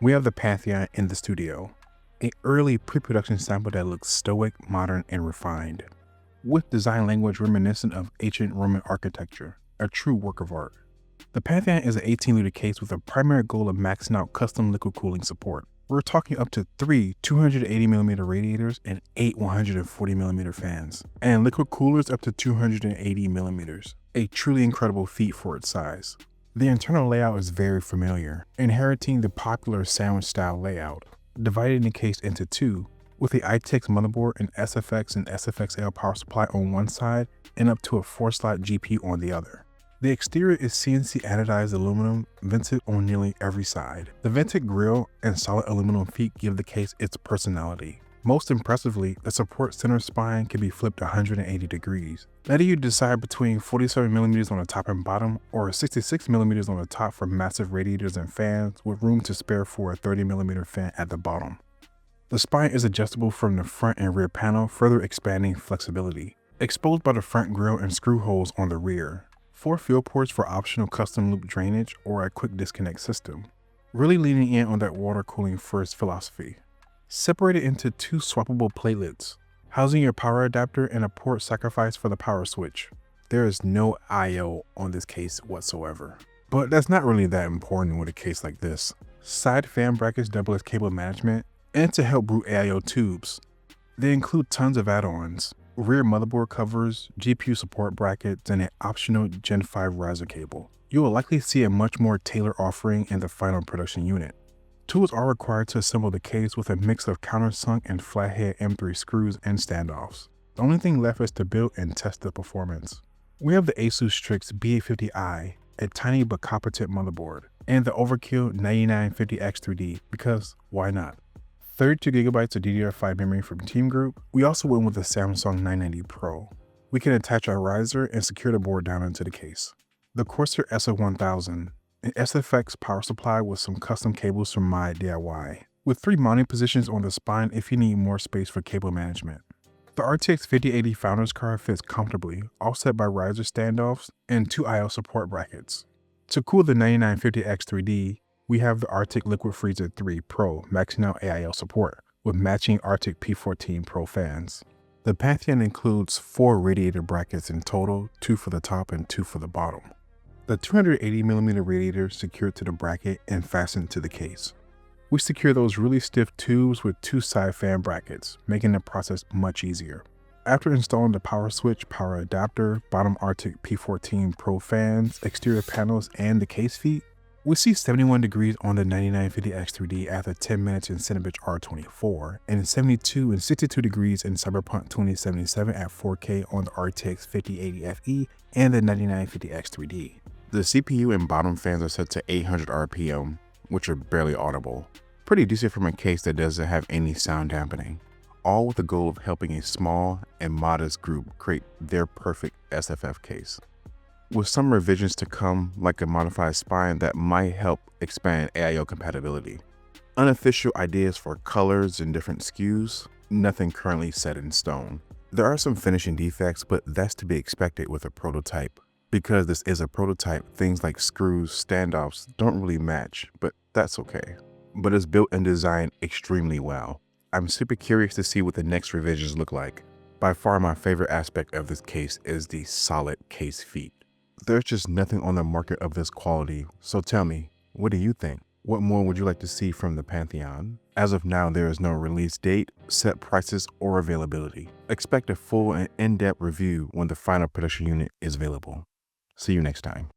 We have the Pantheon in the studio, an early pre-production sample that looks stoic, modern, and refined, with design language reminiscent of ancient Roman architecture, a true work of art. The Pantheon is an 18-liter case with a primary goal of maxing out custom liquid cooling support. We're talking up to 3 280mm radiators and 8 140mm fans, and liquid coolers up to 280mm, a truly incredible feat for its size. The internal layout is very familiar, inheriting the popular sandwich-style layout, dividing the case into two, with the ITX motherboard and SFX and SFXL power supply on one side and up to a 4-slot GPU on the other. The exterior is CNC anodized aluminum, vented on nearly every side. The vented grille and solid aluminum feet give the case its personality. Most impressively, the support center spine can be flipped 180 degrees, letting you decide between 47mm on the top and bottom or 66mm on the top for massive radiators and fans with room to spare for a 30mm fan at the bottom. The spine is adjustable from the front and rear panel, further expanding flexibility. Exposed by the front grille and screw holes on the rear. 4 field ports for optional custom loop drainage or a quick disconnect system, really leaning in on that water cooling first philosophy. Separated into 2 swappable platelets, housing your power adapter and a port sacrificed for the power switch. There is no I/O on this case whatsoever. But that's not really that important with a case like this. Side fan brackets double as cable management, and to help route AIO tubes. They include tons of add-ons. Rear motherboard covers, GPU support brackets, and an optional Gen 5 riser cable. You will likely see a much more tailored offering in the final production unit. Tools are required to assemble the case with a mix of countersunk and flathead M3 screws and standoffs. The only thing left is to build and test the performance. We have the Asus Strix BA50i, a tiny but competent motherboard, and the Overkill 9950X3D because why not? 32GB of DDR5 memory from Team Group. We also went with the Samsung 990 Pro. We can attach our riser and secure the board down into the case. The Corsair SF1000, an SFX power supply with some custom cables from My DIY, with 3 mounting positions on the spine if you need more space for cable management. The RTX 5080 Founders card fits comfortably, offset by riser standoffs and 2 I/O support brackets. To cool the 9950X3D, we have the Arctic Liquid Freezer 3 Pro maxing out AIO support with matching Arctic P14 Pro fans. The Pantheon includes 4 radiator brackets in total, 2 for the top and 2 for the bottom. The 280mm radiator secured to the bracket and fastened to the case. We secure those really stiff tubes with 2 side fan brackets, making the process much easier. After installing the power switch, power adapter, bottom Arctic P14 Pro fans, exterior panels, and the case feet, we see 71 degrees on the 9950X3D after 10 minutes in Cinebench R24, and 72 and 62 degrees in Cyberpunk 2077 at 4K on the RTX 5080 Fe and the 9950X3D. The CPU and bottom fans are set to 800 RPM, which are barely audible. Pretty decent from a case that doesn't have any sound dampening, all with the goal of helping a small and modest group create their perfect SFF case. With some revisions to come, like a modified spine that might help expand AIO compatibility. Unofficial ideas for colors and different SKUs, nothing currently set in stone. There are some finishing defects, but that's to be expected with a prototype. Because this is a prototype, things like screws, standoffs don't really match, but that's okay. But it's built and designed extremely well. I'm super curious to see what the next revisions look like. By far my favorite aspect of this case is the solid case feet. There's just nothing on the market of this quality, so tell me, what do you think? What more would you like to see from the Pantheon? As of now, there is no release date, set prices, or availability. Expect a full and in-depth review when the final production unit is available. See you next time.